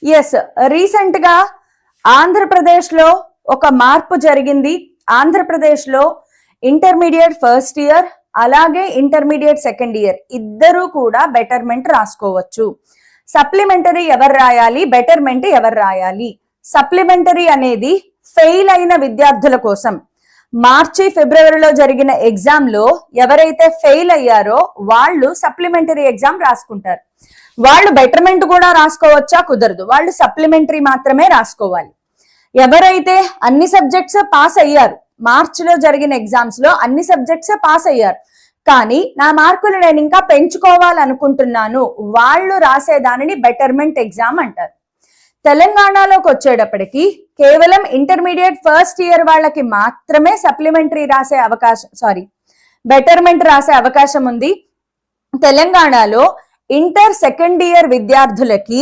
Yes, recent గా ఆంధ్రప్రదేశ్ లో ఒక మార్పు జరిగింది. ఆంధ్రప్రదేశ్ లో ఇంటర్మీడియట్ ఫస్ట్ ఇయర్ అలాగే ఇంటర్మీడియట్ సెకండ్ ఇయర్ ఇద్దరు కూడా బెటర్మెంట్ రాసుకోవచ్చు. సప్లిమెంటరీ ఎవరు రాయాలి, బెటర్మెంట్ ఎవరు రాయాలి? సప్లిమెంటరీ అనేది ఫెయిల్ అయిన విద్యార్థుల కోసం. మార్చి ఫిబ్రవరిలో జరిగిన ఎగ్జామ్ లో ఎవరైతే ఫెయిల్ అయ్యారో వాళ్ళు సప్లిమెంటరీ ఎగ్జామ్ రాసుకుంటారు. వాళ్ళు బెటర్మెంట్ కూడా రాసుకోవచ్చా? కుదరదు, వాళ్ళు సప్లిమెంటరీ మాత్రమే రాసుకోవాలి. ఎవరైతే అన్ని సబ్జెక్ట్స్ పాస్ అయ్యారు, మార్చిలో జరిగిన ఎగ్జామ్స్ లో అన్ని సబ్జెక్ట్స్ పాస్ అయ్యారు, కానీ నా మార్కులు నేను ఇంకా పెంచుకోవాలనుకుంటున్నాను, వాళ్ళు రాసేదానిని బెటర్మెంట్ ఎగ్జామ్ అంటారు. తెలంగాణలోకి వచ్చేటప్పటికి కేవలం ఇంటర్మీడియట్ ఫస్ట్ ఇయర్ వాళ్ళకి మాత్రమే సప్లిమెంటరీ రాసే అవకాశం, బెటర్మెంట్ రాసే అవకాశం ఉంది. తెలంగాణలో ఇంటర్ సెకండ్ ఇయర్ విద్యార్థులకి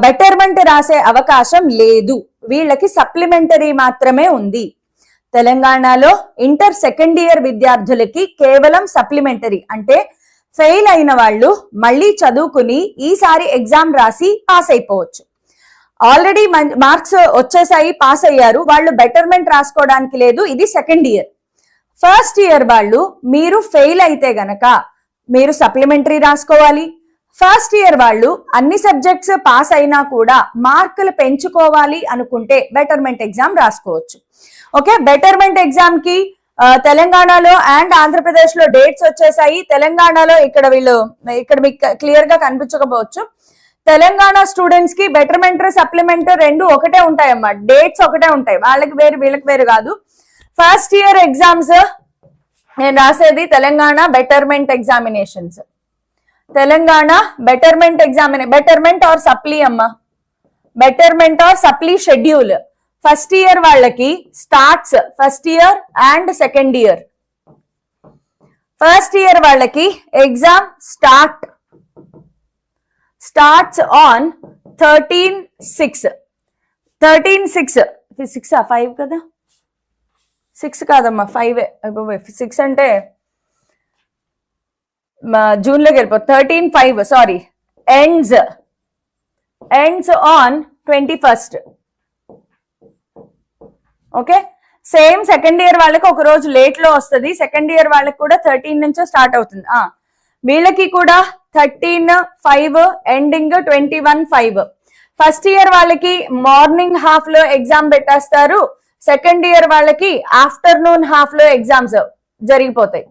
బెటర్మెంట్ రాసే అవకాశం లేదు, వీళ్ళకి సప్లిమెంటరీ మాత్రమే ఉంది. తెలంగాణలో ఇంటర్ సెకండ్ ఇయర్ విద్యార్థులకి కేవలం సప్లిమెంటరీ, అంటే ఫెయిల్ అయిన వాళ్ళు మళ్ళీ చదువుకుని ఈసారి ఎగ్జామ్ రాసి పాస్ అయిపోవచ్చు. ఆల్రెడీ మార్క్స్ వచ్చేసాయి, పాస్ అయ్యారు, వాళ్ళు బెటర్మెంట్ రాసుకోవడానికి లేదు. ఇది సెకండ్ ఇయర్. ఫస్ట్ ఇయర్ వాళ్ళు మీరు ఫెయిల్ అయితే గనక మీరు సప్లిమెంటరీ రాసుకోవాలి. ఫస్ట్ ఇయర్ వాళ్ళు అన్ని సబ్జెక్ట్స్ పాస్ అయినా కూడా మార్కులు పెంచుకోవాలి అనుకుంటే బెటర్మెంట్ ఎగ్జామ్ రాసుకోవచ్చు. ఓకే, బెటర్మెంట్ ఎగ్జామ్ కి తెలంగాణలో అండ్ ఆంధ్రప్రదేశ్ లో డేట్స్ వచ్చేసాయి. తెలంగాణలో ఇక్కడ మీకు క్లియర్ గా కనిపించకపోవచ్చు. తెలంగాణ స్టూడెంట్స్ కి బెటర్మెంట్ సప్లిమెంట్ రెండు ఒకటే ఉంటాయమ్మా, డేట్స్ ఒకటే ఉంటాయి, వాళ్ళకి వేరు వీళ్ళకి వేరు కాదు. ఫస్ట్ ఇయర్ ఎగ్జామ్స్ నేను రాసేది Telangana betterment examinations. Telangana betterment betterment or supply అమ్మా, betterment or supply schedule. First year వాళ్ళకి starts first year and second year. First year వాళ్ళకి ఎగ్జామ్ స్టార్ట్స్ ఆన్ 13/6. 5 కదా, 6 కాదమ్మా 5. 6 అంటే జూన్ లోకి వెళ్ళిపోతుంది. 13/5 sorry, ends on 21st. Okay, same second year వాళ్ళకి ఒక రోజు లేట్ లో వస్తుంది. సెకండ్ ఇయర్ వాళ్ళకి కూడా 13 నుంచో స్టార్ట్ అవుతుంది. వీళ్ళకి కూడా 13/5 ఎండింగ్ 21/5. ఫస్ట్ ఇయర్ వాళ్ళకి మార్నింగ్ హాఫ్ లో ఎగ్జామ్ పెట్టేస్తారు. సెకండ్ ఇయర్ వాళ్ళకి ఆఫ్టర్నూన్ హాఫ్ లో ఎగ్జామ్స్ జరిగిపోతాయి.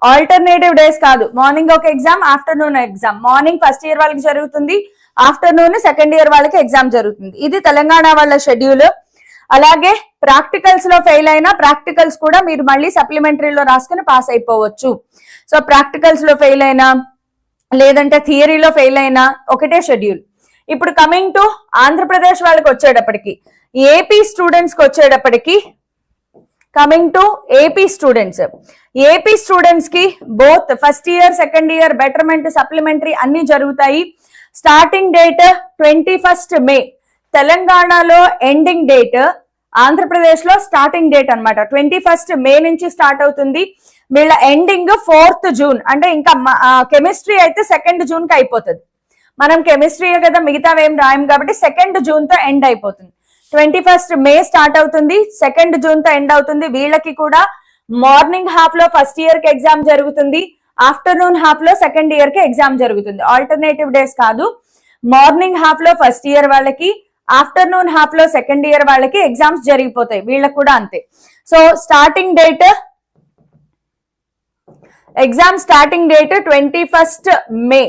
ఆల్టర్నేటివ్ డేస్ కాదు, మార్నింగ్ ఒక exam, afternoon exam. Morning first year వాళ్ళకి జరుగుతుంది, ఆఫ్టర్నూన్ సెకండ్ ఇయర్ వాళ్ళకి ఎగ్జామ్ జరుగుతుంది. ఇది తెలంగాణ వాళ్ళ షెడ్యూల్. అలాగే ప్రాక్టికల్స్ లో ఫెయిల్ అయినా ప్రాక్టికల్స్ కూడా మీరు మళ్ళీ సప్లిమెంటరీలో రాసుకుని పాస్ అయిపోవచ్చు. సో ప్రాక్టికల్స్ లో ఫెయిల్ అయినా లేదంటే థియరీలో ఫెయిల్ అయినా ఒకటే షెడ్యూల్. ఇప్పుడు కమింగ్ టు ఆంధ్రప్రదేశ్ వాళ్ళకి వచ్చేటప్పటికి, ఏపీ స్టూడెంట్స్ కి వచ్చేటప్పటికి ఏపీ స్టూడెంట్స్ కి both first year second year betterment supplementary అన్ని జరుగుతాయి. Starting date 21st May. తెలంగాణలో ఎండింగ్ డేట్, ఆంధ్రప్రదేశ్ లో స్టార్టింగ్ డేట్ అన్నమాట 21st May నుంచి స్టార్ట్ అవుతుంది. వీళ్ళ ఎండింగ్ 4th June. అంటే ఇంకా కెమిస్ట్రీ అయితే 2nd June కి అయిపోతుంది. మనం కెమిస్ట్రీ కదా, మిగతావి ఏం రాయం కాబట్టి 2nd June తో ఎండ్ అయిపోతుంది. 21st May స్టార్ట్ అవుతుంది, 2nd June తో ఎండ్ అవుతుంది. వీళ్ళకి కూడా మార్నింగ్ హాఫ్ లో ఫస్ట్ ఇయర్ కి ఎగ్జామ్ జరుగుతుంది, ఆఫ్టర్నూన్ హాఫ్ లో సెకండ్ ఇయర్ కి ఎగ్జామ్ జరుగుతుంది. ఆల్టర్నేటివ్ డేస్ కాదు, మార్నింగ్ హాఫ్ లో ఫస్ట్ ఇయర్ వాళ్ళకి, ఆఫ్టర్నూన్ హాఫ్ లో సెకండ్ ఇయర్ వాళ్ళకి ఎగ్జామ్స్ జరిగిపోతాయి. వీళ్ళకి కూడా అంతే. So exam starting date 21st May.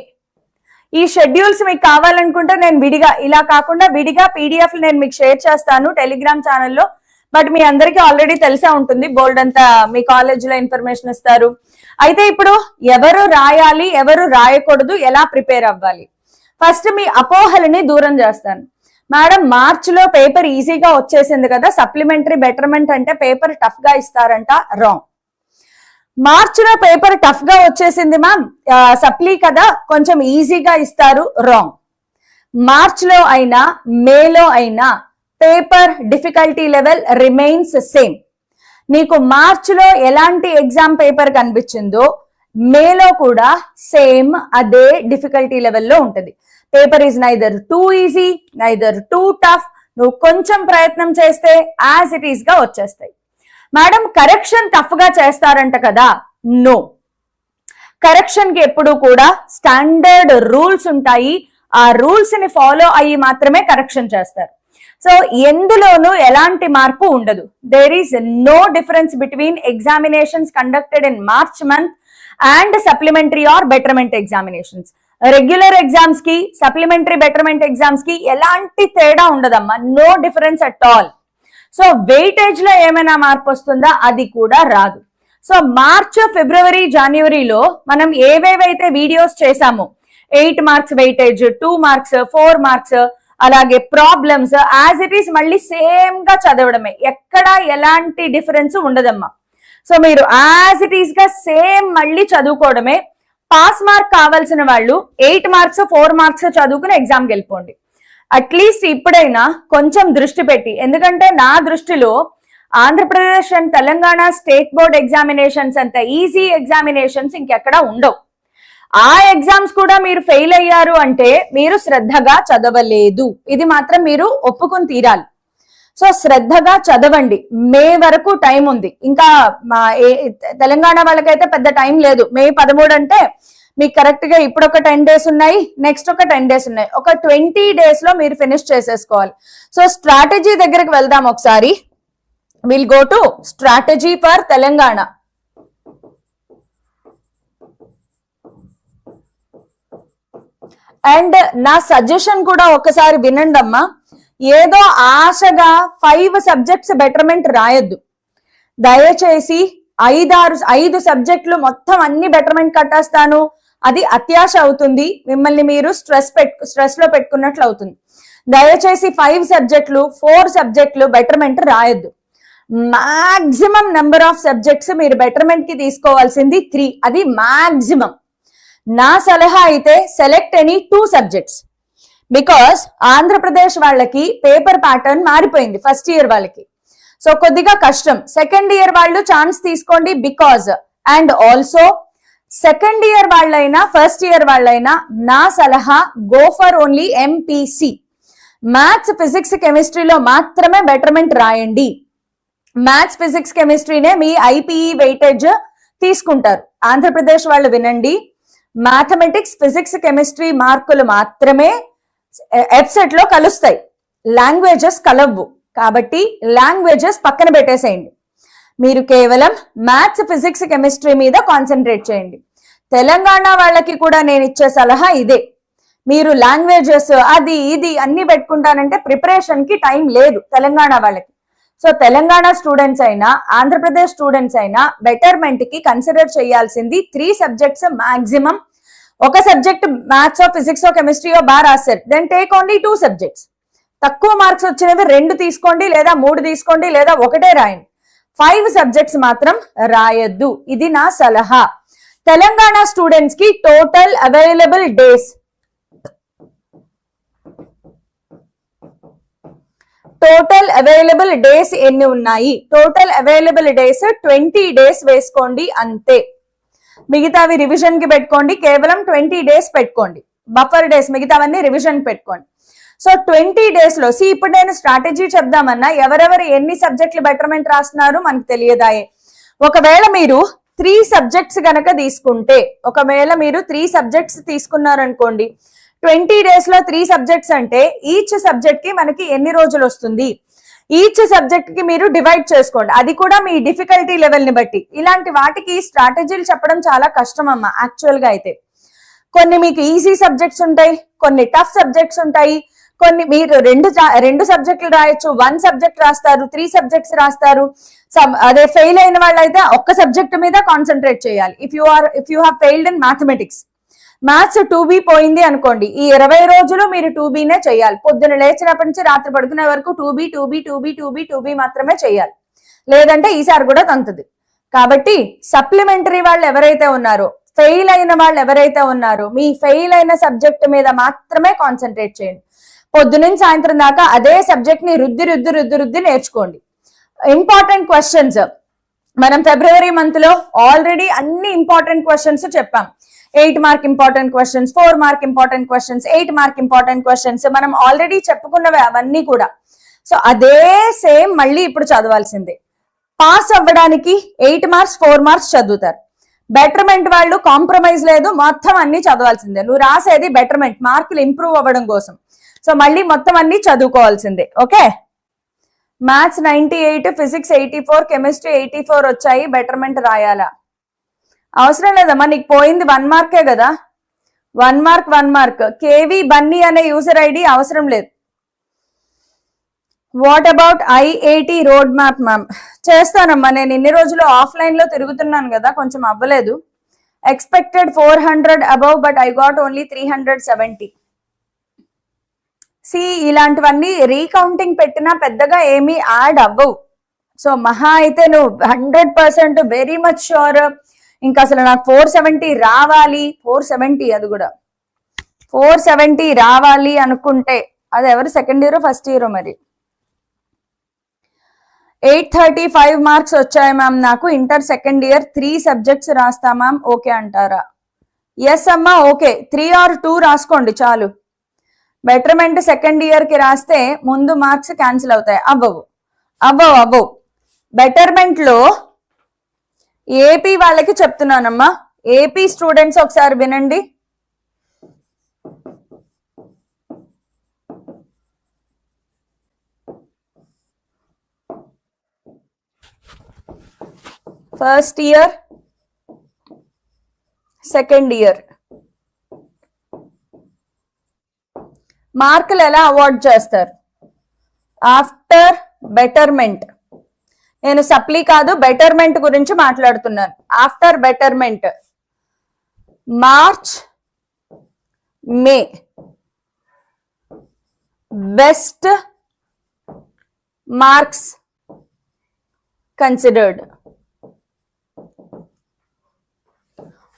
ఈ షెడ్యూల్స్ మీకు కావాలనుకుంటే నేను విడిగా, ఇలా కాకుండా విడిగా PDF నేను మీకు షేర్ చేస్తాను టెలిగ్రామ్ ఛానల్లో. బట్ మీ అందరికీ ఆల్రెడీ తెలిసే ఉంటుంది, బోల్డ్ అంతా మీ కాలేజ్ లో ఇన్ఫర్మేషన్ ఇస్తారు. అయితే ఇప్పుడు ఎవరు రాయాలి, ఎవరు రాయకూడదు, ఎలా ప్రిపేర్ అవ్వాలి, ఫస్ట్ మీ అపోహలని దూరం చేస్తాను. మేడం మార్చిలో పేపర్ ఈజీగా వచ్చేసింది కదా, సప్లిమెంటరీ బెటర్మెంట్ అంటే పేపర్ టఫ్ గా ఇస్తారంట. రాంగ్. మార్చిలో పేపర్ టఫ్ గా వచ్చేసింది మ్యామ్, సప్లీ కదా కొంచెం ఈజీగా ఇస్తారు. రాంగ్. మార్చిలో అయినా మేలో అయినా paper difficulty level remains same. నీకు మార్చిలో ఎలాంటి ఎగ్జామ్ పేపర్ కనిపించిందో మేలో కూడా సేమ్ అదే డిఫికల్టీ లెవెల్లో ఉంటుంది. Paper is neither two easy neither two tough. నువ్వు కొంచెం ప్రయత్నం చేస్తే యాజ్ ఇట్ ఈస్ గా వచ్చేస్తాయి. మేడం కరెక్షన్ టఫ్ గా చేస్తారంట కదా? నో, కరెక్షన్ కి ఎప్పుడు కూడా స్టాండర్డ్ రూల్స్ ఉంటాయి. ఆ రూల్స్ ని ఫాలో అయ్యి మాత్రమే కరెక్షన్ చేస్తారు. సో ఎందులోనూ ఎలాంటి మార్పు ఉండదు. There is no difference between examinations conducted in March month and supplementary or betterment examinations. Regular exams కి సప్లిమెంటరీ బెటర్మెంట్ ఎగ్జామ్స్ కి ఎలాంటి తేడా ఉండదమ్మా, no difference at all. So weightage లో ఏమైనా మార్పు వస్తుందా? అది కూడా రాదు. సో మార్చ్, ఫిబ్రవరి, జనవరిలో మనం ఏవేవైతే వీడియోస్ చేశామో 8 మార్క్స్ వెయిటేజ్, 2 మార్క్స్, 4 మార్క్స్, అలాగే ప్రాబ్లమ్స్ యాజ్ ఇట్ ఈస్ మళ్ళీ సేమ్ గా చదవడమే, ఎక్కడ ఎలాంటి డిఫరెన్స్ ఉండదమ్మా. సో మీరు యాజ్ ఇట్ ఈస్ గా సేమ్ మళ్ళీ చదువుకోవడమే. పాస్ మార్క్ కావాల్సిన వాళ్ళు 8 మార్క్స్ 4 మార్క్స్ చదువుకుని ఎగ్జామ్కి వెళ్ళిపోండి. అట్లీస్ట్ ఇప్పుడైనా కొంచెం దృష్టి పెట్టి, ఎందుకంటే నా దృష్టిలో Andhra Pradesh and Telangana state board examinations అంత ఈజీ ఎగ్జామినేషన్స్ ఇంకెక్కడా ఉండవు. ఆ ఎగ్జామ్స్ కూడా మీరు ఫెయిల్ అయ్యారు అంటే మీరు శ్రద్ధగా చదవలేదు, ఇది మాత్రం మీరు ఒప్పుకొని తీరాలి. సో శ్రద్ధగా చదవండి. మే వరకు టైం ఉంది. ఇంకా తెలంగాణ వాళ్ళకైతే పెద్ద టైం లేదు. మే 13 అంటే మీకు కరెక్ట్ గా ఇప్పుడు ఒక 10 days ఉన్నాయి, నెక్స్ట్ ఒక 10 days ఉన్నాయి. ఒక 20 days లో మీరు ఫినిష్ చేసేసుకోవాలి. సో స్ట్రాటజీ దగ్గరికి వెళ్దాం ఒకసారి. Will go to strategy for Telangana. And నా సజెషన్ కూడా ఒకసారి వినండి అమ్మా. ఏదో ఆశగా 5 సబ్జెక్ట్స్ బెటర్మెంట్ రాయొద్దు దయచేసి. 5 సబ్జెక్టులు మొత్తం అన్ని బెటర్మెంట్ కట్టేస్తాను, అది అత్యాశ అవుతుంది. మిమ్మల్ని మీరు స్ట్రెస్ లో పెట్టుకున్నట్లు అవుతుంది. దయచేసి 5 సబ్జెక్టులు 4 సబ్జెక్టులు betterment రాయొద్దు. Maximum number of subjects మీరు బెటర్మెంట్ కి తీసుకోవాల్సింది 3, అది మాక్సిమం. నా సలహా అయితే select any 2 subjects. Because Andhra Pradesh వాళ్ళకి పేపర్ ప్యాటర్న్ మారిపోయింది ఫస్ట్ ఇయర్ వాళ్ళకి. సో కొద్దిగా కష్టం. సెకండ్ ఇయర్ వాళ్ళు ఛాన్స్ తీసుకోండి. Because and also second year వాళ్ళైనా ఫస్ట్ ఇయర్ వాళ్ళైనా నా సలహా go for only MPC. Maths, physics, కెమిస్ట్రీలో మాత్రమే బెటర్మెంట్ రాయండి. మ్యాథ్స్, ఫిజిక్స్, కెమిస్ట్రీనే మీ ఐపీఈ వెయిటేజ్ తీసుకుంటారు. ఆంధ్రప్రదేశ్ వాళ్ళు వినండి, మ్యాథమెటిక్స్, ఫిజిక్స్, కెమిస్ట్రీ మార్కులు మాత్రమే ఎఫ్సెట్ లో కలుస్తాయి, లాంగ్వేజెస్ కలవ్వు. కాబట్టి లాంగ్వేజెస్ పక్కన పెట్టేసేయండి. మీరు కేవలం మ్యాథ్స్, ఫిజిక్స్, కెమిస్ట్రీ మీద కాన్సన్ట్రేట్ చేయండి. తెలంగాణ వాళ్ళకి కూడా నేను ఇచ్చే సలహా ఇదే. మీరు లాంగ్వేజెస్ అది ఇది అన్ని పెట్టుకుంటానంటే ప్రిపరేషన్ కి టైం లేదు తెలంగాణ వాళ్ళకి. సో తెలంగాణ స్టూడెంట్స్ అయినా ఆంధ్రప్రదేశ్ స్టూడెంట్స్ అయినా బెటర్మెంట్ కి కన్సిడర్ చేయాల్సింది 3 సబ్జెక్ట్స్ మాక్సిమం. ఒక సబ్జెక్ట్ మ్యాథ్స్, ఫిజిక్స్, కెమిస్ట్రీ బాగా రాశారు, దెన్ టేక్ ఓన్లీ 2 సబ్జెక్ట్స్. తక్కువ మార్క్స్ వచ్చినవి 2 తీసుకోండి, లేదా 3 తీసుకోండి, లేదా 1 రాయండి. 5 సబ్జెక్ట్స్ మాత్రం రాయొద్దు, ఇది నా సలహా. తెలంగాణ స్టూడెంట్స్ కి టోటల్ అవైలబుల్ డేస్ ఎన్ని ఉన్నాయి? టోటల్ అవైలబుల్ డేస్ 20 days వేసుకోండి అంతే. మిగతావి రివిజన్ కి పెట్టుకోండి. కేవలం 20 days పెట్టుకోండి బఫర్ డేస్, మిగతావన్నీ రివిజన్ పెట్టుకోండి. సో 20 days లో ఇప్పుడు నేను స్ట్రాటజీ చెప్దామన్నా ఎవరెవరు ఎన్ని సబ్జెక్టులు బెటర్మెంట్ రాస్తున్నారు మనకు తెలియదాయే. ఒకవేళ మీరు 3 సబ్జెక్ట్స్ గనక తీసుకుంటే, ఒకవేళ మీరు 3 సబ్జెక్ట్స్ తీసుకున్నారు అనుకోండి, 20 days లో 3 సబ్జెక్ట్స్ అంటే ఈచ్ సబ్జెక్ట్ కి మనకి ఎన్ని రోజులు వస్తుంది? ఈచ్ సబ్జెక్ట్ కి మీరు డివైడ్ చేసుకోండి, అది కూడా మీ డిఫికల్టీ లెవెల్ ని బట్టి. ఇలాంటి వాటికి స్ట్రాటజీలు చెప్పడం చాలా కష్టం అమ్మా యాక్చువల్ గా అయితే. కొన్ని మీకు ఈజీ సబ్జెక్ట్స్ ఉంటాయి, కొన్ని టఫ్ సబ్జెక్ట్స్ ఉంటాయి, కొన్ని మీరు రెండు సబ్జెక్టులు రాయొచ్చు, 1 సబ్జెక్ట్ రాస్తారు, 3 సబ్జెక్ట్స్ రాస్తారు. అదే ఫెయిల్ అయిన వాళ్ళు అయితే ఒక్క సబ్జెక్ట్ మీద కాన్సన్ట్రేట్ చేయాలి. If you have failed in mathematics, maths 2B పోయింది అనుకోండి, ఈ 20 రోజులు మీరు 2Bనే చేయాలి. పొద్దున లేచినప్పటి నుంచి రాత్రి పడుకునే వరకు 2B మాత్రమే చేయాలి, లేదంటే ఈసారి కూడా తంతుంది. కాబట్టి సప్లిమెంటరీ వాళ్ళు ఎవరైతే ఉన్నారో, ఫెయిల్ అయిన వాళ్ళు ఎవరైతే ఉన్నారో, మీ ఫెయిల్ అయిన సబ్జెక్ట్ మీద మాత్రమే కాన్సన్ట్రేట్ చేయండి. పొద్దునుంచి సాయంత్రం దాకా అదే సబ్జెక్ట్ ని రుద్ది నేర్చుకోండి. ఇంపార్టెంట్ క్వశ్చన్స్ మనం ఫిబ్రవరి మంత్ లో ఆల్రెడీ అన్ని ఇంపార్టెంట్ క్వశ్చన్స్ చెప్పాం. 8 mark important questions, 4 mark important questions, 8 mark important questions, మనం ఆల్రెడీ చెప్పుకున్నవి అవన్నీ కూడా. సో అదే సేమ్ మళ్ళీ ఇప్పుడు చదవాల్సిందే. పాస్ అవ్వడానికి 8 మార్క్స్ 4 మార్క్స్ చదువుతారు. బెటర్మెంట్ వాళ్ళు కాంప్రమైజ్ లేదు, మొత్తం అన్ని చదవాల్సిందే. నువ్వు రాసేది బెటర్మెంట్, మార్కులు ఇంప్రూవ్ అవ్వడం కోసం. సో మళ్ళీ మొత్తం అన్ని చదువుకోవాల్సిందే. ఓకే, మ్యాథ్స్ 98, ఫిజిక్స్ 84, కెమిస్ట్రీ 84 వచ్చాయి, బెటర్మెంట్ రాయాలా? అవసరం లేదమ్మా, నీకు పోయింది 1 మార్కే కదా. 1 మార్క్. కేవీ బన్నీ అనే యూజర్ ఐడి అవసరం లేదు. What about I80 road map ma'am? చేస్తానమ్మా, నేను ఇన్ని రోజులు ఆఫ్లైన్ లో తిరుగుతున్నాను కదా, కొంచెం అవ్వలేదు. Expected 400 above but I got only 370. ఇలాంటివన్నీ రీకౌంటింగ్ పెట్టినా పెద్దగా ఏమీ యాడ్ అవ్వవు. సో మహా అయితే నువ్వు 100% వెరీ మచ్ షూర్ ఇంకా అసలు నాకు 470 రావాలి, 470 అది కూడా 470 రావాలి అనుకుంటే అది ఎవరు సెకండ్ ఇయర్ ఫస్ట్ ఇయర్ మరి. 835 మార్క్స్ వచ్చాయి మ్యామ్ నాకు, ఇంటర్ సెకండ్ ఇయర్ 3 సబ్జెక్ట్స్ రాస్తా మ్యామ్, ఓకే అంటారా? ఎస్ అమ్మా, ఓకే, 3 or 2 రాసుకోండి చాలు. బెటర్మెంట్ సెకండ్ ఇయర్ కి రాస్తే ముందు మార్క్స్ క్యాన్సిల్ అవుతాయి. అవ్వవు. బెటర్మెంట్ లో ఏపీ వాళ్ళకి చెప్తున్నానమ్మా, ఏపీ స్టూడెంట్స్ ఒకసారి వినండి. ఫస్ట్ ఇయర్ సెకండ్ ఇయర్ మార్కులు ఎలా అవార్డ్ చేస్తారు? After betterment. నేను సప్లీ కాదు, బెటర్మెంట్ గురించి మాట్లాడుతున్నాను. ఆఫ్టర్ బెటర్మెంట్ మార్చ్, మే బెస్ట్ మార్క్స్ కన్సిడర్డ్.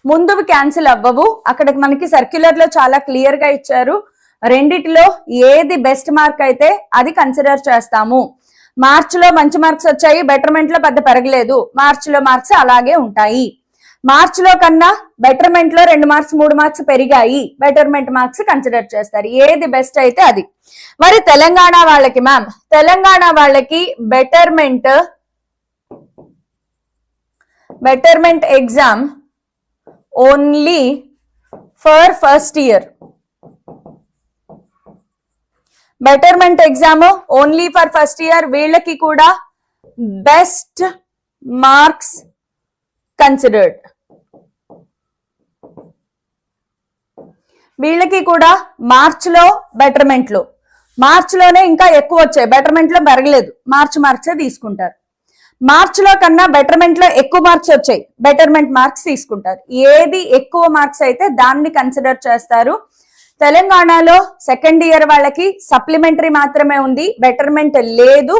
ముందువి క్యాన్సిల్ అవ్వవు. అక్కడికి మనకి సర్క్యులర్ లో చాలా క్లియర్ గా ఇచ్చారు, రెండిటిలో ఏది బెస్ట్ మార్క్ అయితే అది కన్సిడర్ చేస్తాము. మార్చ్ లో మంచి మార్క్స్ వచ్చాయి, బెటర్మెంట్ లో పెద్ద పెరగలేదు, మార్చ్ లో మార్క్స్ అలాగే ఉంటాయి. మార్చ్ లో కన్నా బెటర్మెంట్ లో 2 మార్క్స్ 3 మార్క్స్ పెరిగాయి, బెటర్మెంట్ మార్క్స్ కన్సిడర్ చేస్తారు. ఏది బెస్ట్ అయితే అది. మరి తెలంగాణ వాళ్ళకి మ్యామ్, తెలంగాణ వాళ్ళకి betterment exam only for first year. Betterment exam only for first year. వీళ్ళకి కూడా బెస్ట్ మార్క్స్ కన్సిడర్డ్. వీళ్ళకి కూడా మార్చ్ లో బెటర్మెంట్ లో, మార్చ్ లోనే ఇంకా ఎక్కువ వచ్చాయి, బెటర్మెంట్ లో పెరగలేదు, మార్క్సే తీసుకుంటారు. మార్చ్ లో కన్నా బెటర్మెంట్ లో ఎక్కువ మార్క్స్ వచ్చాయి, బెటర్మెంట్ మార్క్స్ తీసుకుంటారు. ఏది ఎక్కువ మార్క్స్ అయితే దాన్ని కన్సిడర్ చేస్తారు. తెలంగాణలో సెకండ్ ఇయర్ వాళ్ళకి సప్లిమెంటరీ మాత్రమే ఉంది, బెటర్మెంట్ లేదు.